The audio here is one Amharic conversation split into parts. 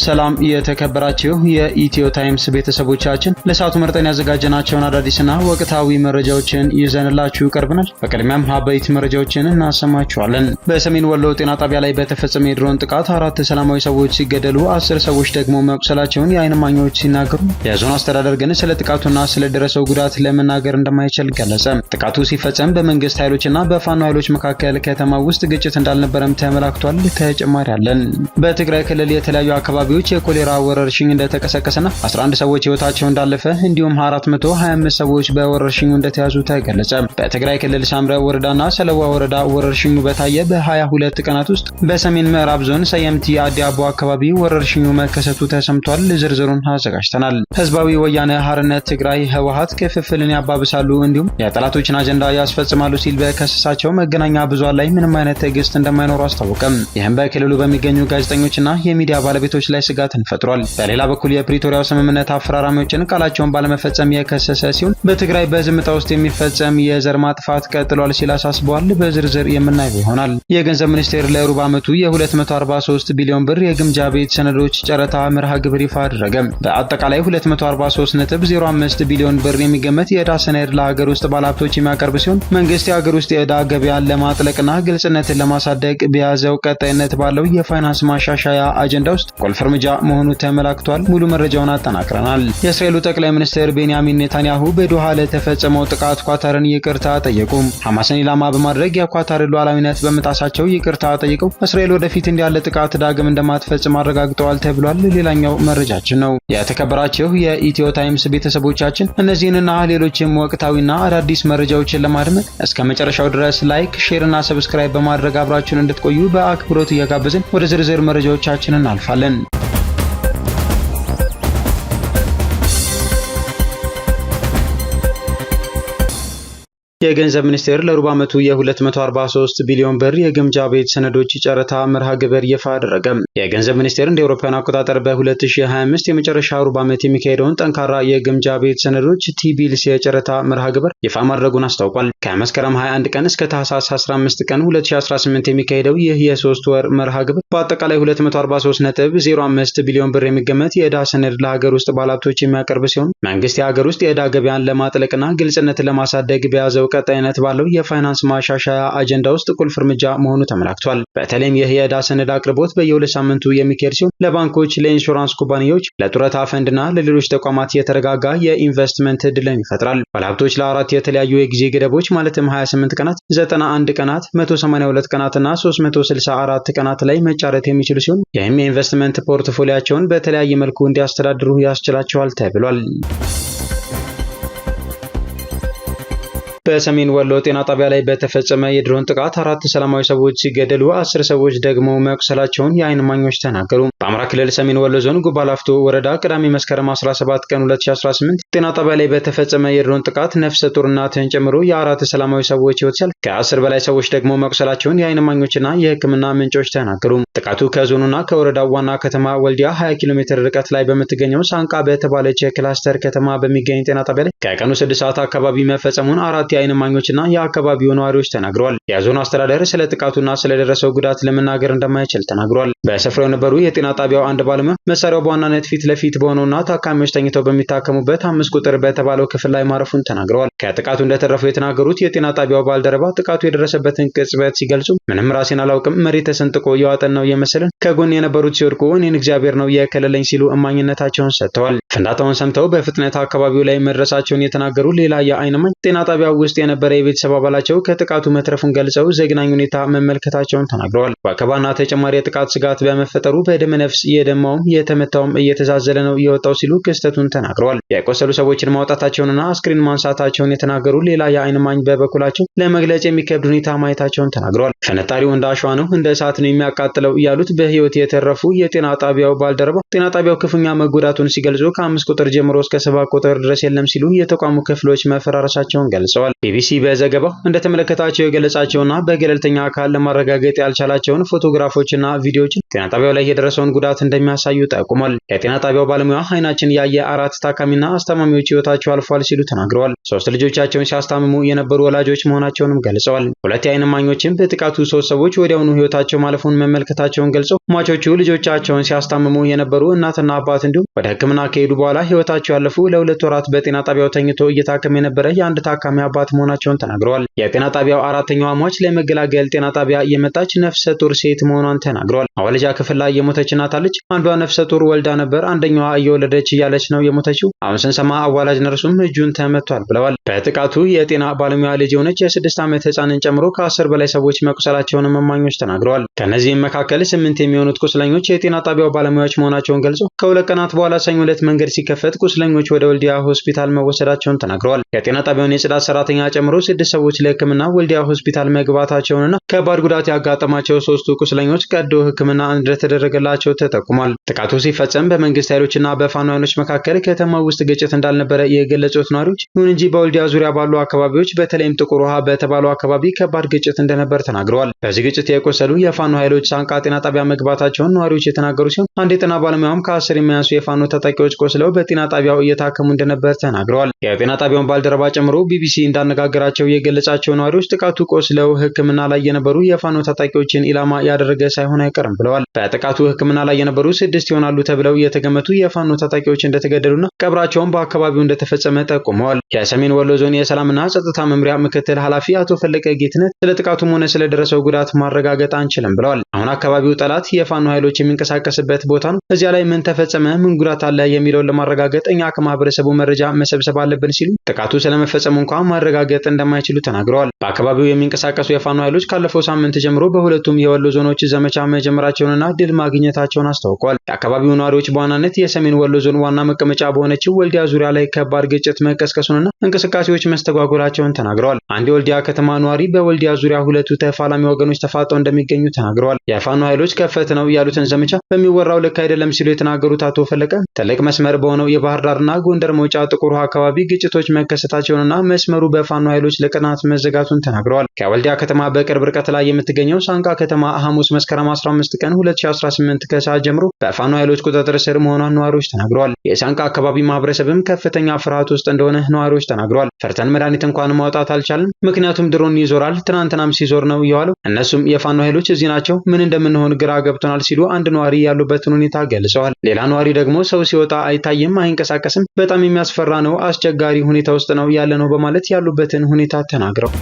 ሰላም የተከበራችሁ የኢትዮ ታይምስ ቤተሰቦቻችን ለሰዓቱ መርጠን ያዘጋጀናቸውን አዳዲስና ወቅታዊ መረጃዎችን ይዘንላችሁ ቀርበናል። በቅድሚያም አበይት መረጃዎችን እናሰማችኋለን። በሰሜን ወሎ ጤና ጣቢያ ላይ በተፈጸመ የድሮን ጥቃት 4 ሰላማዊ ሰዎች ሲገደሉ 10 ሰዎች ደግሞ መቁሰላቸውን የዓይን እማኞች ሲናገሩ፣ የዞኑ አስተዳደር ግን ስለ ጥቃቱና ስለደረሰው ጉዳት ለመናገር እንደማይችል ገለጸ። ጥቃቱ ሲፈጸም በመንግስት ኃይሎችና በፋኖ ኃይሎች መካከል ከተማ ውስጥ ግጭት እንዳልነበረም ተመላክቷል። ተጨማሪ አለን። በትግራይ ክልል የተለያዩ አካባቢዎች የኮሌራ ወረርሽኝ እንደተቀሰቀሰና 11 ሰዎች ህይወታቸው እንዳለፈ እንዲሁም 425 ሰዎች በወረርሽኙ እንደተያዙ ተገለጸ። በትግራይ ክልል ሳምረ ወረዳና ሰለዋ ወረዳ ወረርሽኙ በታየ በ22 ቀናት ውስጥ በሰሜን ምዕራብ ዞን ሰየምቲ አዲያቦ አካባቢ ወረርሽኙ መከሰቱ ተሰምቷል። ዝርዝሩን አዘጋጅተናል። ህዝባዊ ወያነ ሓርነት ትግራይ ህወሓት ክፍፍልን ያባብሳሉ እንዲሁም የጠላቶችን አጀንዳ ያስፈጽማሉ ሲል በከሰሳቸው መገናኛ ብዙሃን ላይ ምንም አይነት ትዕግስት እንደማይኖሩ አስታወቀም። ይህም በክልሉ በሚገኙ ጋዜጠኞችና የሚዲያ ባለቤቶች ላይ ስጋትን ፈጥሯል። በሌላ በኩል የፕሪቶሪያው ስምምነት አፈራራሚዎችን ቃላቸውን ባለመፈጸም የከሰሰ ሲሆን በትግራይ በዝምታ ውስጥ የሚፈጸም የዘር ማጥፋት ቀጥሏል ሲል አሳስበዋል። በዝርዝር የምናየው ይሆናል። የገንዘብ ሚኒስቴር ለሩብ ዓመቱ የ243 ቢሊዮን ብር የግምጃ ቤት ሰነዶች ጨረታ መርሃ ግብር ይፋ አደረገ። በአጠቃላይ 243.05 ቢሊዮን ብር የሚገመት የዕዳ ሰነድ ለሀገር ውስጥ ባለሀብቶች የሚያቀርብ ሲሆን መንግስት የሀገር ውስጥ የዕዳ ገበያን ለማጥለቅና ግልጽነትን ለማሳደግ በያዘው ቀጣይነት ባለው የፋይናንስ ማሻሻያ አጀንዳ ውስጥ ቁልፍ እርምጃ መሆኑ ተመላክቷል። ሙሉ መረጃውን አጠናክረናል። የእስራኤሉ ጠቅላይ ሚኒስትር ቤንያሚን ኔታንያሁ በዶሃ ለተፈጸመው ጥቃት ኳታርን ይቅርታ ጠየቁ። ሐማስን ኢላማ በማድረግ የኳታርን ሉዓላዊነት በመጣሳቸው ይቅርታ ጠይቀው እስራኤል ወደፊት እንዲያለ ጥቃት ዳግም እንደማትፈጽም አረጋግጠዋል ተብሏል። ሌላኛው መረጃችን ነው። የተከበራችሁ የኢትዮ ታይምስ ቤተሰቦቻችን እነዚህንና ሌሎችም ወቅታዊና አዳዲስ መረጃዎችን ለማድመጥ እስከ መጨረሻው ድረስ ላይክ፣ ሼር እና ሰብስክራይብ በማድረግ አብራችሁን እንድትቆዩ በአክብሮት እየጋበዝን ወደ ዝርዝር መረጃዎቻችን እናልፋለን። የገንዘብ ሚኒስቴር ለሩብ ዓመቱ የ243 ቢሊዮን ብር የግምጃ ቤት ሰነዶች ጨረታ መርሃ ግብር ይፋ አደረገ። የገንዘብ ሚኒስቴር እንደ አውሮፓውያን አቆጣጠር በ2025 የመጨረሻ ሩብ ዓመት የሚካሄደውን ጠንካራ የግምጃ ቤት ሰነዶች ቲ-ቢልስ የጨረታ መርሃ ግብር ይፋ ማድረጉን አስታውቋል። ከመስከረም 21 ቀን እስከ ታህሳስ 15 ቀን 2018 የሚካሄደው ይህ የ3 ወር መርሃ ግብር በአጠቃላይ 243.05 ቢሊዮን ብር የሚገመት የዕዳ ሰነድ ለሀገር ውስጥ ባለሀብቶች የሚያቀርብ ሲሆን መንግስት የሀገር ውስጥ የዕዳ ገበያን ለማጥለቅና ግልጽነትን ለማሳደግ በያዘው ቀጣይነት ባለው የፋይናንስ ማሻሻያ አጀንዳ ውስጥ ቁልፍ እርምጃ መሆኑ ተመላክቷል። በተለይም ይህ የዕዳ ሰነድ አቅርቦት በየሁለት ሳምንቱ የሚካሄድ ሲሆን ለባንኮች፣ ለኢንሹራንስ ኩባንያዎች፣ ለጡረታ ፈንድና ለሌሎች ተቋማት የተረጋጋ የኢንቨስትመንት ዕድልን ይፈጥራል። ባለሀብቶች ለአራት የተለያዩ የጊዜ ገደቦች ማለትም 28 ቀናት፣ 91 ቀናት፣ 182 ቀናትና 364 ቀናት ላይ መጫረት የሚችሉ ሲሆን ይህም የኢንቨስትመንት ፖርትፎሊያቸውን በተለያየ መልኩ እንዲያስተዳድሩ ያስችላቸዋል ተብሏል። በሰሜን ወሎ ጤና ጣቢያ ላይ በተፈጸመ የድሮን ጥቃት 4 ሰላማዊ ሰዎች ሲገደሉ 10 ሰዎች ደግሞ መቁሰላቸውን የዓይን እማኞች ተናገሩ። በአማራ ክልል ሰሜን ወሎ ዞን ጉባ ላፍቶ ወረዳ ቅዳሜ መስከረም 17 ቀን 2018 ጤና ጣቢያ ላይ በተፈጸመ የድሮን ጥቃት ነፍሰ ጡር እናትን ጨምሮ የ4 ሰላማዊ ሰዎች ሕይወት ሲያልፍ ከ10 በላይ ሰዎች ደግሞ መቁሰላቸውን የዓይን እማኞችና የሕክምና ምንጮች ተናገሩ። ጥቃቱ ከዞኑና ከወረዳው ዋና ከተማ ወልዲያ 20 ኪሎ ሜትር ርቀት ላይ በምትገኘው ሳንቃ በተባለች የክላስተር ከተማ በሚገኝ ጤና ጣቢያ ላይ ከቀኑ 6 ሰዓት አካባቢ መፈጸሙን 4 የዓይን እማኞችና የአካባቢው ነዋሪዎች ተናግረዋል። የዞኑ አስተዳደር ስለ ጥቃቱና ስለደረሰው ጉዳት ለመናገር እንደማይችል ተናግሯል። በስፍራው የነበሩ የጤና ጣቢያው አንድ ባለሙያ መሳሪያው በዋናነት ፊት ለፊት በሆነውና ታካሚዎች ተኝተው በሚታከሙበት 5 ቁጥር በተባለው ክፍል ላይ ማረፉን ተናግረዋል። ከጥቃቱ እንደተረፉ የተናገሩት የጤና ጣቢያው ባልደረባ ጥቃቱ የደረሰበትን ቅጽበት ሲገልጹ ምንም ራሴን አላውቅም፣ መሬት ተሰንጥቆ የዋጠን ነው የመሰለን፣ ከጎን የነበሩት ሲወድቁ እኔን እግዚአብሔር ነው የከለለኝ ሲሉ እማኝነታቸውን ሰጥተዋል። ፍንዳታውን ሰምተው በፍጥነት አካባቢው ላይ መድረሳቸውን የተናገሩ ሌላ የዓይን እማኝ ጤና ጣቢያው ውስጥ የነበረ የቤተሰብ አባላቸው ከጥቃቱ መትረፉን ገልጸው ዘግናኝ ሁኔታ መመልከታቸውን ተናግረዋል። በአካባቢና ተጨማሪ የጥቃት ስጋት በመፈጠሩ በደመ ነፍስ የደማውም የተመታውም እየተዛዘለ ነው የወጣው ሲሉ ክስተቱን ተናግረዋል። የቆሰሉ ሰዎችን ማውጣታቸውንና አስክሬን ማንሳታቸውን የተናገሩ ሌላ የዓይን እማኝ በበኩላቸው ለመግለጽ የሚከብድ ሁኔታ ማየታቸውን ተናግረዋል። ፈነጣሪው እንደ አሸዋ ነው፣ እንደ እሳት ነው የሚያቃጥለው ያሉት በህይወት የተረፉ የጤና ጣቢያው ባልደረባ ጤና ጣቢያው ክፉኛ መጎዳቱን ሲገልጹ ከ5 ቁጥር ጀምሮ እስከ 7 ቁጥር ድረስ የለም ሲሉ የተቋሙ ክፍሎች መፈራረሳቸውን ገልጸዋል። ቢቢሲ በዘገባው እንደተመለከታቸው የገለጻቸውና በገለልተኛ አካል ለማረጋገጥ ያልቻላቸውን ፎቶግራፎችና ቪዲዮዎችን ጤና ጣቢያው ላይ የደረሰውን ጉዳት እንደሚያሳዩ ጠቁሟል። የጤና ጣቢያው ባለሙያ አይናችን ያየ 4 ታካሚና አስታማሚዎች ህይወታቸው አልፏል ሲሉ ተናግረዋል። 3 ልጆቻቸውን ሲያስታምሙ የነበሩ ወላጆች መሆናቸውንም ገልጸዋል። ገልጸዋል። ሁለት የዓይን እማኞችም በጥቃቱ 3 ሰዎች ወዲያውኑ ህይወታቸው ማለፉን መመልከታቸውን ገልጸው ሟቾቹ ልጆቻቸውን ሲያስታምሙ የነበሩ እናትና አባት እንዲሁም ወደ ሕክምና ከሄዱ በኋላ ህይወታቸው ያለፉ ለ2 ወራት በጤና ጣቢያው ተኝቶ እየታከመ የነበረ የአንድ ታካሚ አባት መሆናቸውን ተናግረዋል። የጤና ጣቢያው አራተኛዋ ሟች ለመገላገል ጤና ጣቢያ የመጣች ነፍሰ ጡር ሴት መሆኗን ተናግረዋል። ማወለጃ ክፍል ላይ የሞተች እናት አለች። አንዷ ነፍሰ ጡር ወልዳ ነበር፣ አንደኛዋ እየወለደች እያለች ነው የሞተችው። አሁን ስንሰማ አዋላጅ ነርሱም እጁን ተመቷል ብለዋል። በጥቃቱ የጤና ባለሙያ ልጅ የሆነች የ6 ዓመት ህፃንን ጨምሮ ከ10 በላይ ሰዎች መቁሰላቸውን እማኞች ተናግረዋል። ከነዚህም መካከል 8 የሚሆኑት ቁስለኞች የጤና ጣቢያው ባለሙያዎች መሆናቸውን ገልጸው ከ2 ቀናት በኋላ ሰኞ ዕለት መንገድ ሲከፈት ቁስለኞች ወደ ወልዲያ ሆስፒታል መወሰዳቸውን ተናግረዋል። የጤና ጣቢያውን የጽዳት ሰራተኛ ጨምሮ 6 ሰዎች ለህክምና ወልዲያ ሆስፒታል መግባታቸውንና ከባድ ጉዳት ያጋጠማቸው 3ቱ ቁስለኞች ቀዶ ህክምና እንደተደረገላቸው ተጠቁሟል። ጥቃቱ ሲፈጸም በመንግስት ኃይሎችና በፋኖ ኃይሎች መካከል ከተማው ውስጥ ግጭት እንዳልነበረ የገለጹት ነዋሪዎች፣ ይሁን እንጂ በወልዲያ ዙሪያ ባሉ አካባቢዎች በተለይም ጥቁር ውሃ በተባለው አካባቢ ከባድ ግጭት እንደነበር ተናግረዋል። በዚህ ግጭት የቆሰሉ የፋኖ ኃይሎች ሳንቃ ጤና ጣቢያ መግባታቸውን ነዋሪዎች የተናገሩ ሲሆን አንድ የጤና ባለሙያም ከ10 የሚያንሱ የፋኖ ታጣቂዎች ቆስለው በጤና ጣቢያው እየታከሙ እንደነበር ተናግረዋል። የጤና ጣቢያውን ባልደረባ ጨምሮ ቢቢሲ እንዳነጋገራቸው የገለጻቸው ነዋሪዎች ጥቃቱ ቆስለው ህክምና ላይ የነበሩ የፋኖ ታጣቂዎችን ኢላማ ያደረገ ሳይሆን አይቀርም ብለዋል። በጥቃቱ ህክምና ላይ የነበሩ 6 ይሆናሉ ተብለው የተገመቱ የፋኖ ታጣቂዎች እንደተገደሉና ቀብራቸውን በአካባቢው እንደተፈጸመ ጠቁመዋል። የሰሜን ወሎ ዞን የሰላምና ጸጥታ መምሪያ ምክትል ኃላፊ አቶ ፈለቀ ጌትነት ስለ ጥቃቱም ሆነ ስለደረሰው ጉዳት ማረጋገጥ አንችልም ብለዋል። አሁን አካባቢው ጠላት የፋኖ ኃይሎች የሚንቀሳቀስበት ቦታ ነው። እዚያ ላይ ምን ተፈጸመ፣ ምን ጉዳት አለ የሚለውን ለማረጋገጥ እኛ ከማህበረሰቡ መረጃ መሰብሰብ አለብን ሲሉ ጥቃቱ ስለመፈጸሙ እንኳን ማረጋገጥ እንደማይችሉ ተናግረዋል። በአካባቢው የሚንቀሳቀሱ የፋኖ ኃይሎች ካለፈው ሳምንት ጀምሮ በሁለቱም የወሎ ዞኖች ዘመቻ መጀመራቸውንና ድል ማግኘታቸውን አስታውቀዋል። የአካባቢው ነዋሪዎች በዋናነት የሰሜን ወሎ ዞን ዋና መቀመጫ በሆነችው ወልዲያ ዙሪያ ላይ ከባድ ግጭት መቀስቀሱንና እንቅስቃሴዎች መስተጓጎላቸውን ተናግረዋል። አንድ የወልዲያ ከተማ ነዋሪ በወልዲያ ዙሪያ ሁለቱ ተፋላሚ ወገኖች ተፋጠው እንደሚገኙ ተናግረዋል። የፋኖ ኃይሎች ከፈት ነው ያሉትን ዘመቻ በሚወራው ልክ አይደለም ሲሉ የተናገሩት አቶ ፈለቀ ትልቅ መስመር በሆነው የባህር ዳርና ጎንደር መውጫ ጥቁር ውሃ አካባቢ ግጭቶች መከሰታቸውንና መስመሩ በፋኖ ኃይሎች ለቀናት መዘጋቱን ተናግረዋል። ከወልዲያ ከተማ በቅርብ ርቀት ላይ የምትገኘው ሳንቃ ከተማ ሐሙስ መስከረም 15 ቀን 2018 ከሰዓት ጀምሮ በፋኖ ኃይሎች ቁጥጥር ስር መሆኗን ነዋሪዎች ተናግረዋል። የሳንቃ አካባቢ ማህበረሰብም ከፍተኛ ፍርሃት ውስጥ እንደሆነ ነዋሪዎች ተናግረዋል። ፈርተን መድኃኒት እንኳን ማውጣት አልቻልንም፣ ምክንያቱም ድሮን ይዞራል፣ ትናንትናም ሲዞር ነው የዋለው። እነሱም የፋኖ ኃይሎች እዚህ ናቸው፣ ምን እንደምንሆን ግራ ገብቶናል ሲሉ አንድ ነዋሪ ያሉበትን ሁኔታ ገልጸዋል። ሌላ ነዋሪ ደግሞ ሰው ሲወጣ አይታይም፣ አይንቀሳቀስም፣ በጣም የሚያስፈራ ነው፣ አስቸጋሪ ሁኔታ ውስጥ ነው ያለ ነው በማለት ያሉበትን ሁኔታ ተናግረው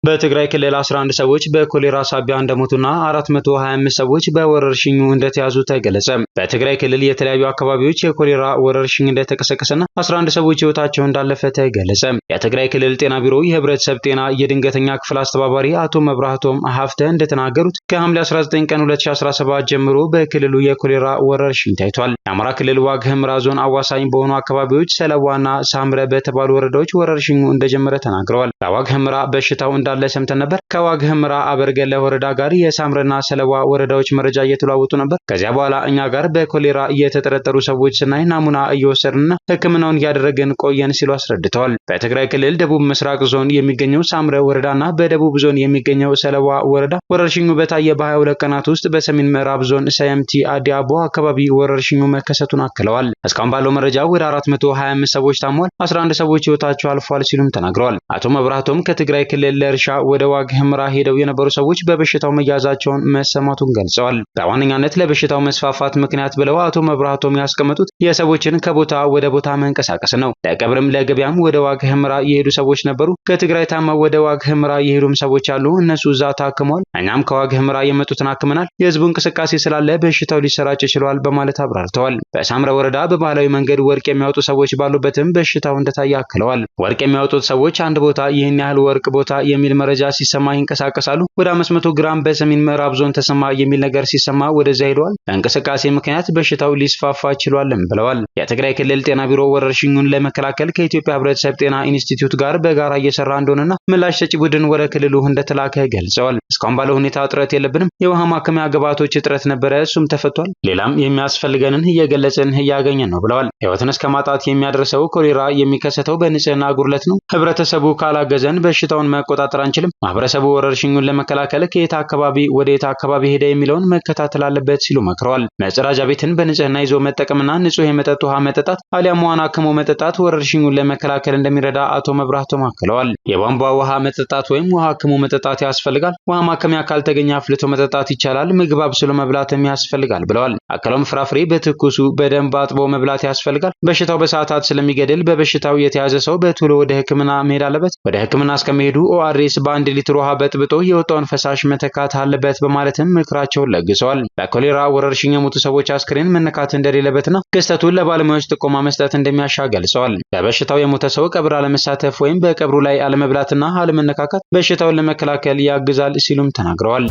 በትግራይ ክልል 11 ሰዎች በኮሌራ ሳቢያ እንደሞቱና 425 ሰዎች በወረርሽኙ እንደተያዙ ተገለጸ። በትግራይ ክልል የተለያዩ አካባቢዎች የኮሌራ ወረርሽኝ እንደተቀሰቀሰና 11 ሰዎች ሕይወታቸው እንዳለፈ ተገለጸ። የትግራይ ክልል ጤና ቢሮ የህብረተሰብ ጤና የድንገተኛ ክፍል አስተባባሪ አቶ መብራህቶም ሀፍተ እንደተናገሩት ከሐምሌ 19 ቀን 2017 ጀምሮ በክልሉ የኮሌራ ወረርሽኝ ታይቷል። የአማራ ክልል ዋግ ኽምራ ዞን አዋሳኝ በሆኑ አካባቢዎች ሰለዋና ሳምረ በተባሉ ወረዳዎች ወረርሽኙ እንደጀመረ ተናግረዋል። በዋግ ኽምራ በሽታው እንዳለ ሰምተን ነበር። ከዋግ ኽምራ አበርገለ ወረዳ ጋር የሳምረና ሰለዋ ወረዳዎች መረጃ እየተለዋወጡ ነበር። ከዚያ በኋላ እኛ ጋር በኮሌራ እየተጠረጠሩ ሰዎች ስናይ ናሙና እየወሰድንና ሕክምናውን እያደረግን ቆየን ሲሉ አስረድተዋል። በትግራይ ክልል ደቡብ ምስራቅ ዞን የሚገኘው ሳምረ ወረዳና በደቡብ ዞን የሚገኘው ሰለዋ ወረዳ ወረርሽኙ በታየ በ22 ቀናት ውስጥ በሰሜን ምዕራብ ዞን ሰየምቲ አዲያቦ አካባቢ ወረርሽኙ መከሰቱን አክለዋል። እስካሁን ባለው መረጃ ወደ 425 ሰዎች ታሟል፣ 11 ሰዎች ሕይወታቸው አልፏል ሲሉም ተናግረዋል። አቶ መብራህቶም ከትግራይ ክልል ለእርሻ ወደ ዋግ ኽምራ ሄደው የነበሩ ሰዎች በበሽታው መያዛቸውን መሰማቱን ገልጸዋል። በዋነኛነት ለበሽታው መስፋፋት ምክንያት ብለው አቶ መብራህቶም ያስቀመጡት የሰዎችን ከቦታ ወደ ቦታ መንቀሳቀስ ነው። ለቀብርም ለገበያም ወደ ዋግ ኽምራ የሄዱ ሰዎች ነበሩ። ከትግራይ ታመው ወደ ዋግ ኽምራ የሄዱም ሰዎች አሉ። እነሱ እዛ ታክመዋል። እኛም ከዋግ ኽምራ የመጡትን አክመናል። የህዝቡ እንቅስቃሴ ስላለ በሽታው ሊሰራጭ ችሏል በማለት አብራርተዋል። በሳምረ ወረዳ በባህላዊ መንገድ ወርቅ የሚያወጡ ሰዎች ባሉበትም በሽታው እንደታየ አክለዋል። ወርቅ የሚያወጡት ሰዎች አንድ ቦታ ይህን ያህል ወርቅ ቦታ የሚል መረጃ ሲሰማ ይንቀሳቀሳሉ። ወደ 500 ግራም በሰሜን ምዕራብ ዞን ተሰማ የሚል ነገር ሲሰማ ወደዚያ ሄደዋል። በእንቅስቃሴ ምክንያት በሽታው ሊስፋፋ ችሏልም ብለዋል። የትግራይ ክልል ጤና ቢሮ ወረርሽኙን ለመከላከል ከኢትዮጵያ ህብረተሰብ ጤና ኢንስቲትዩት ጋር በጋራ እየሰራ እንደሆነና ምላሽ ሰጪ ቡድን ወደ ክልሉ እንደተላከ ገልጸዋል። እስካሁን ባለው ሁኔታ እጥረት የለብንም። የውሃ ማከሚያ ግብዓቶች እጥረት ነበረ፣ እሱም ተፈቷል። ሌላም የሚያስፈልገንን እየገለጽን እያገኘን ነው ብለዋል። ህይወትን እስከ ማጣት የሚያደርሰው ኮሌራ የሚከሰተው በንጽህና ጉድለት ነው። ህብረተሰቡ ካላገዘን በሽታውን መቆጣጠር አንችልም። ማህበረሰቡ ወረርሽኙን ለመከላከል ከየት አካባቢ ወደ የት አካባቢ ሄደ የሚለውን መከታተል አለበት ሲሉ መክረዋል። መጸዳጃ ቤትን በንጽህና ይዞ መጠቀምና ንጹህ የመጠጥ ውሃ መጠጣት አሊያም ውሃን አክሞ መጠጣት ወረርሽኙን ለመከላከል እንደሚረዳ አቶ መብራህቶም አክለዋል። የቧንቧ ውሃ መጠጣት ወይም ውሃ አክሞ መጠጣት ያስፈልጋል። ውሃ ማከሚያ ካልተገኘ አፍልቶ መጠጣት ይቻላል። ምግብ አብስሎ መብላትም ያስፈልጋል ብለዋል። አክለውም ፍራፍሬ በትኩሱ በደንብ አጥቦ መብላት ያስፈልጋል። በሽታው በሰዓታት ስለሚገድል በበሽታው የተያዘ ሰው በቶሎ ወደ ሕክምና መሄድ አለበት። ወደ ሕክምና እስከሚሄዱ ኦአርኤስ በ1 ሊትር ውሃ በጥብጦ የወጣውን ፈሳሽ መተካት አለበት በማለትም ምክራቸውን ለግሰዋል። በኮሌራ ወረርሽኝ የሞቱ ሰዎች አስክሬን መነካት እንደሌለበትና ክስተቱን ለባለሙያዎች ጥቆማ መስጠት እንደሚያሻ ገልጸዋል። በበሽታው የሞተ ሰው ቀብር አለመሳተፍ ወይም በቀብሩ ላይ አለመብላትና አለመነካካት በሽታውን ለመከላከል ያግዛል ሲሉም ተናግረዋል።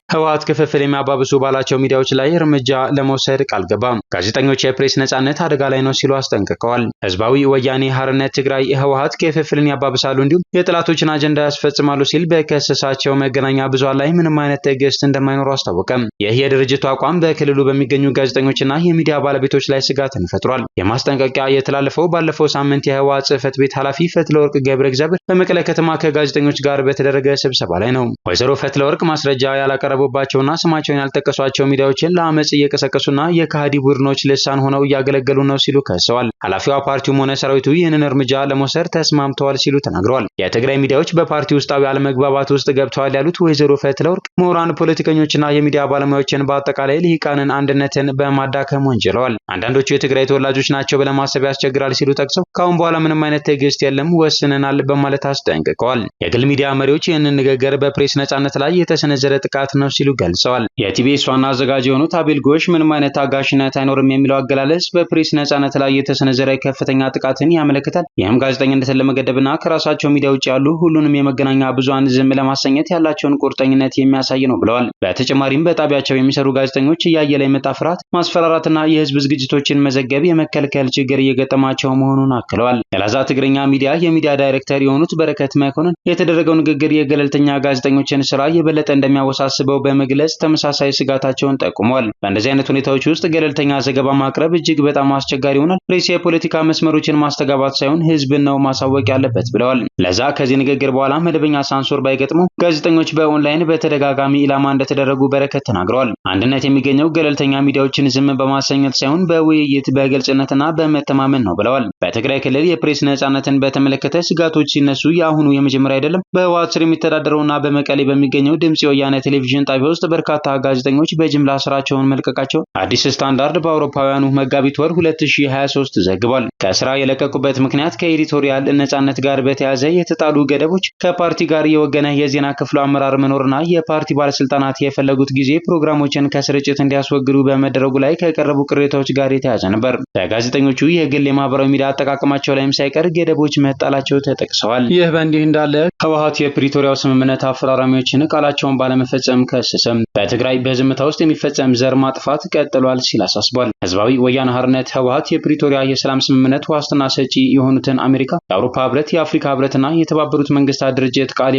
ህወሓት ክፍፍል የሚያባብሱ ባላቸው ሚዲያዎች ላይ እርምጃ ለመውሰድ ቃል ገባ። ጋዜጠኞች የፕሬስ ነጻነት አደጋ ላይ ነው ሲሉ አስጠንቅቀዋል። ህዝባዊ ወያኔ ሓርነት ትግራይ ህወሓት ክፍፍልን ያባብሳሉ እንዲሁም የጥላቶችን አጀንዳ ያስፈጽማሉ ሲል በከሰሳቸው መገናኛ ብዙሃን ላይ ምንም አይነት ትዕግስት እንደማይኖሩ አስታወቀም። ይህ የድርጅቱ አቋም በክልሉ በሚገኙ ጋዜጠኞችና የሚዲያ ባለቤቶች ላይ ስጋትን ፈጥሯል። የማስጠንቀቂያ የተላለፈው ባለፈው ሳምንት የህወሓት ጽህፈት ቤት ኃላፊ ፈትለወርቅ ገብረ እግዚአብሔር በመቀለ ከተማ ከጋዜጠኞች ጋር በተደረገ ስብሰባ ላይ ነው። ወይዘሮ ፈትለወርቅ ማስረጃ ያላቀረቡ ባቸውና ስማቸውን ያልጠቀሷቸው ሚዲያዎችን ለአመጽ እየቀሰቀሱና የካሃዲ ቡድኖች ልሳን ሆነው እያገለገሉ ነው ሲሉ ከሰዋል። ኃላፊዋ ፓርቲውም ሆነ ሰራዊቱ ይህንን እርምጃ ለመውሰድ ተስማምተዋል ሲሉ ተናግረዋል። የትግራይ ሚዲያዎች በፓርቲ ውስጣዊ አለመግባባት ውስጥ ገብተዋል ያሉት ወይዘሮ ፈትለወርቅ ምሁራን፣ ፖለቲከኞችና የሚዲያ ባለሙያዎችን በአጠቃላይ ልሂቃንን አንድነትን በማዳከም ወንጅለዋል። አንዳንዶቹ የትግራይ ተወላጆች ናቸው ብለን ማሰብ ያስቸግራል ሲሉ ጠቅሰው ከአሁን በኋላ ምንም አይነት ትዕግስት የለም ወስነናል በማለት አስጠንቅቀዋል። የግል ሚዲያ መሪዎች ይህንን ንግግር በፕሬስ ነጻነት ላይ የተሰነዘረ ጥቃት ነው ሲሉ ገልጸዋል። የቲቢኤስ ዋና አዘጋጅ የሆኑት አቤል ጎሽ ምንም አይነት ታጋሽነት አይኖርም የሚለው አገላለጽ በፕሬስ ነጻነት ላይ የተሰነዘረ ከፍተኛ ጥቃትን ያመለክታል። ይህም ጋዜጠኝነትን ለመገደብና ከራሳቸው ሚዲያ ውጭ ያሉ ሁሉንም የመገናኛ ብዙሃን ዝም ለማሰኘት ያላቸውን ቁርጠኝነት የሚያሳይ ነው ብለዋል። በተጨማሪም በጣቢያቸው የሚሰሩ ጋዜጠኞች እያየለ የመጣ ፍርሃት፣ ማስፈራራትና የህዝብ ዝግጅቶችን መዘገብ የመከልከል ችግር እየገጠማቸው መሆኑን አክለዋል። የላዛ ትግርኛ ሚዲያ የሚዲያ ዳይሬክተር የሆኑት በረከት መኮንን የተደረገው ንግግር የገለልተኛ ጋዜጠኞችን ስራ የበለጠ እንደሚያወሳስበው በመግለጽ ተመሳሳይ ስጋታቸውን ጠቁመዋል። በእንደዚህ አይነት ሁኔታዎች ውስጥ ገለልተኛ ዘገባ ማቅረብ እጅግ በጣም አስቸጋሪ ይሆናል። ፕሬስ የፖለቲካ መስመሮችን ማስተጋባት ሳይሆን ህዝብን ነው ማሳወቅ ያለበት ብለዋል። ለዛ ከዚህ ንግግር በኋላ መደበኛ ሳንሱር ባይገጥመው ጋዜጠኞች በኦንላይን በተደጋጋሚ ኢላማ እንደተደረጉ በረከት ተናግረዋል። አንድነት የሚገኘው ገለልተኛ ሚዲያዎችን ዝም በማሰኘት ሳይሆን በውይይት በግልጽነትና በመተማመን ነው ብለዋል። በትግራይ ክልል የፕሬስ ነጻነትን በተመለከተ ስጋቶች ሲነሱ የአሁኑ የመጀመሪያ አይደለም። በህወሓት ስር የሚተዳደረውና በመቀሌ በሚገኘው ድምጽ የወያኔ ቴሌቪዥን ጣቢያ ውስጥ በርካታ ጋዜጠኞች በጅምላ ስራቸውን መልቀቃቸውን አዲስ ስታንዳርድ በአውሮፓውያኑ መጋቢት ወር 2023 ዘግቧል። ከስራ የለቀቁበት ምክንያት ከኤዲቶሪያል ነጻነት ጋር በተያያዘ የተጣሉ ገደቦች፣ ከፓርቲ ጋር የወገነ የዜና ክፍሉ አመራር መኖርና የፓርቲ ባለስልጣናት የፈለጉት ጊዜ ፕሮግራሞችን ከስርጭት እንዲያስወግዱ በመደረጉ ላይ ከቀረቡ ቅሬታዎች ጋር የተያያዘ ነበር። በጋዜጠኞቹ የግል የማህበራዊ ሚዲያ አጠቃቀማቸው ላይም ሳይቀር ገደቦች መጣላቸው ተጠቅሰዋል። ይህ በእንዲህ እንዳለ ህወሓት የፕሪቶሪያው ስምምነት አፈራራሚዎችን ቃላቸውን ባለመፈጸም ከሰሰም። በትግራይ በዝምታ ውስጥ የሚፈጸም ዘር ማጥፋት ቀጥሏል ሲል አሳስቧል። ህዝባዊ ወያነ ሓርነት ህወሓት የፕሪቶሪያ የሰላም ስምምነት ዋስትና ሰጪ የሆኑትን አሜሪካ፣ የአውሮፓ ህብረት፣ የአፍሪካ ህብረትና የተባበሩት መንግስታት ድርጅት ቃል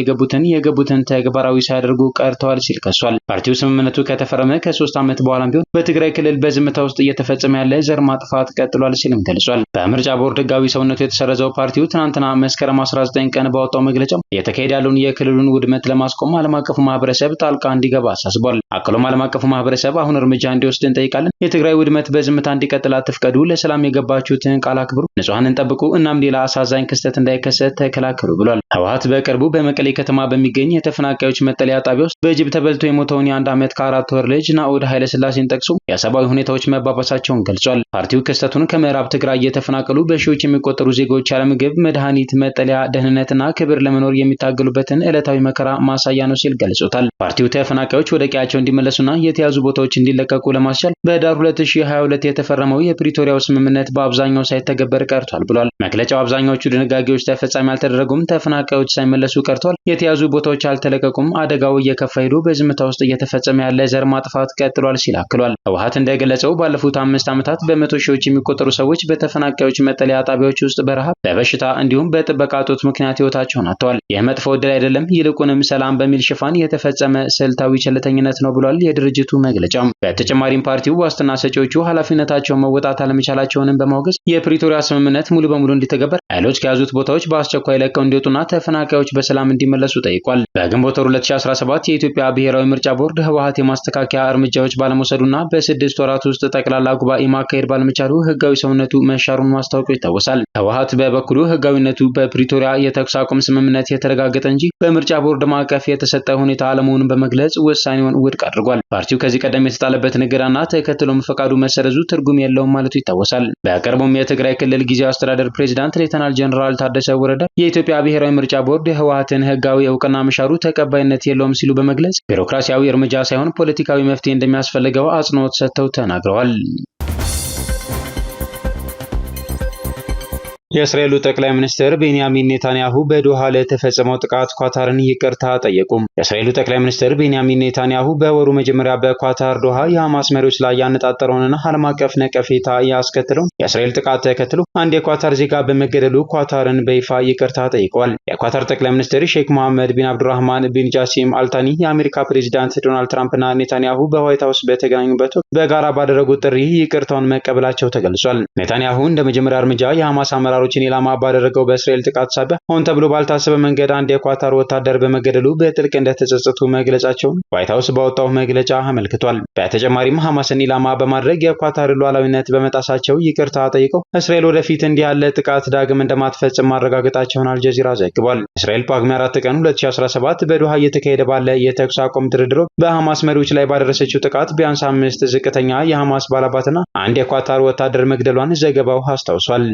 የገቡትን ተግባራዊ ሳያደርጉ ቀርተዋል ሲል ከሷል። ፓርቲው ስምምነቱ ከተፈረመ ከ3 ዓመት በኋላም ቢሆን በትግራይ ክልል በዝምታ ውስጥ እየተፈጸመ ያለ ዘር ማጥፋት ቀጥሏል ሲልም ገልጿል። በምርጫ ቦርድ ህጋዊ ሰውነቱ የተሰረዘው ፓርቲው ትናንትና መስከረም 19 ቀን ባወጣው መግለጫው የተካሄደ ያለውን የክልሉን ውድመት ለማስቆም ዓለም አቀፉ ማህበረሰብ ጣልቃ እንዲገባ አሳስቧል። አክሎም ዓለም አቀፉ ማህበረሰብ አሁን እርምጃ እንዲወስድ እንጠይቃለን። የትግራይ ውድመት በዝምታ እንዲቀጥል አትፍቀዱ። ለሰላም የገባችሁትን ቃል አክብሩ። ንጹሃንን ጠብቁ። እናም ሌላ አሳዛኝ ክስተት እንዳይከሰት ተከላከሉ ብሏል። ህወሓት በቅርቡ በመቀሌ ከተማ በሚገኝ የተፈናቃዮች መጠለያ ጣቢያ ውስጥ በጅብ ተበልቶ የሞተውን የ1 ዓመት ከ4 ወር ልጅ ናኦድ ኃይለስላሴን ጠቅሶ የሰብአዊ ሁኔታዎች መባባሳቸውን ገልጿል። ፓርቲው ክስተቱን ከምዕራብ ትግራይ የተፈናቀሉ በሺዎች የሚቆጠሩ ዜጎች ያለ ምግብ፣ መድኃኒት፣ መጠለያ፣ ደህንነትና ክብር ለመኖር የሚታገሉበትን ዕለታዊ መከራ ማሳያ ነው ሲል ገልጾታል። ፓርቲው ተፈናቃዮች ወደ ቀያቸው እንዲመለሱና የተያዙ ቦታዎች እንዲለቀቁ ለማስቻል በህዳር 2022 የተፈረመው የፕሪቶሪያው ስምምነት በአብዛኛው ሳይተገበር ቀርቷል ብሏል። መግለጫው አብዛኛዎቹ ድንጋጌዎች ተፈጻሚ አልተደረጉም፣ ተፈናቃዮች ሳይመለሱ ቀርቷል፣ የተያዙ ቦታዎች አልተለቀቁም፣ አደጋው እየከፋ ሄዶ በዝምታ ውስጥ እየተፈጸመ ያለ ዘር ማጥፋት ቀጥሏል ሲል አክሏል። ህወሓት እንደገለጸው ባለፉት 5 ዓመታት በመቶ ሺዎች የሚቆጠሩ ሰዎች በተፈናቃዮች መጠለያ ጣቢያዎች ውስጥ በረሃብ፣ በበሽታ እንዲሁም በጥበቃ እጦት ምክንያት ህይወታቸውን አጥተዋል። ይህ መጥፎ ዕድል አይደለም፣ ይልቁንም ሰላም በሚል ሽፋን የተፈጸመ ስልታዊ ምክንያታዊ ቸልተኝነት ነው ብሏል የድርጅቱ መግለጫ። በተጨማሪም ፓርቲው ዋስትና ሰጪዎቹ ኃላፊነታቸውን መወጣት አለመቻላቸውንም በማውገዝ የፕሪቶሪያ ስምምነት ሙሉ በሙሉ እንዲተገበር፣ ኃይሎች ከያዙት ቦታዎች በአስቸኳይ ለቀው እንዲወጡና ተፈናቃዮች በሰላም እንዲመለሱ ጠይቋል። በግንቦት 2017 የኢትዮጵያ ብሔራዊ ምርጫ ቦርድ ህወሓት የማስተካከያ እርምጃዎች ባለመውሰዱና በ6 ወራት ውስጥ ጠቅላላ ጉባኤ ማካሄድ ባለመቻሉ ህጋዊ ሰውነቱ መሻሩን ማስታወቁ ይታወሳል። ህወሓት በበኩሉ ህጋዊነቱ በፕሪቶሪያ የተኩስ አቁም ስምምነት የተረጋገጠ እንጂ በምርጫ ቦርድ ማዕቀፍ የተሰጠ ሁኔታ አለመሆኑን በመግለጽ ውሳኔውን ውድቅ አድርጓል። ፓርቲው ከዚህ ቀደም የተጣለበትን እገዳና ተከትሎም ፈቃዱ መሰረዙ ትርጉም የለውም ማለቱ ይታወሳል። በቅርቡም የትግራይ ክልል ጊዜያዊ አስተዳደር ፕሬዝዳንት ሌተናል ጀነራል ታደሰ ወረደ የኢትዮጵያ ብሔራዊ ምርጫ ቦርድ የህወሓትን ህጋዊ እውቅና መሻሩ ተቀባይነት የለውም ሲሉ በመግለጽ ቢሮክራሲያዊ እርምጃ ሳይሆን ፖለቲካዊ መፍትሄ እንደሚያስፈልገው አጽንኦት ሰጥተው ተናግረዋል። የእስራኤሉ ጠቅላይ ሚኒስትር ቤንያሚን ኔታንያሁ በዶሃ ለተፈጸመው ጥቃት ኳታርን ይቅርታ ጠየቁም። የእስራኤሉ ጠቅላይ ሚኒስትር ቤንያሚን ኔታንያሁ በወሩ መጀመሪያ በኳታር ዶሃ የሐማስ መሪዎች ላይ ያነጣጠረውንና ዓለም አቀፍ ነቀፌታ ያስከተለውን የእስራኤል ጥቃት ተከትሎ አንድ የኳታር ዜጋ በመገደሉ ኳታርን በይፋ ይቅርታ ጠይቀዋል። የኳታር ጠቅላይ ሚኒስትር ሼክ መሐመድ ቢን አብዱራህማን ቢን ጃሲም አልታኒ የአሜሪካ ፕሬዚዳንት ዶናልድ ትራምፕና ኔታንያሁ በዋይት ሀውስ በተገናኙበት ወቅት በጋራ ባደረጉት ጥሪ ይቅርታውን መቀበላቸው ተገልጿል። ኔታንያሁ እንደ መጀመሪያ እርምጃ የሐማስ አመራሮችን ኢላማ ባደረገው በእስራኤል ጥቃት ሳቢያ ሆን ተብሎ ባልታሰበ መንገድ አንድ የኳታር ወታደር በመገደሉ በጥልቅ እንደተጸጸቱ መግለጻቸውን ዋይት ሀውስ ባወጣው መግለጫ አመልክቷል። በተጨማሪም ሐማስን ኢላማ በማድረግ የኳታር ሉዓላዊነት በመጣሳቸው ይቅርታ ጠይቀው እስራኤል ወደፊት እንዲህ ያለ ጥቃት ዳግም እንደማትፈጽም ማረጋገጣቸውን አልጀዚራ ዘግቧል። እስራኤል ጳጉሜ 4 ቀን 2017 በዶሃ እየተካሄደ ባለ የተኩስ አቁም ድርድር በሐማስ መሪዎች ላይ ባደረሰችው ጥቃት ቢያንስ 5 ዝቅተኛ የሐማስ ባላባትና አንድ የኳታር ወታደር መግደሏን ዘገባው አስታውሷል።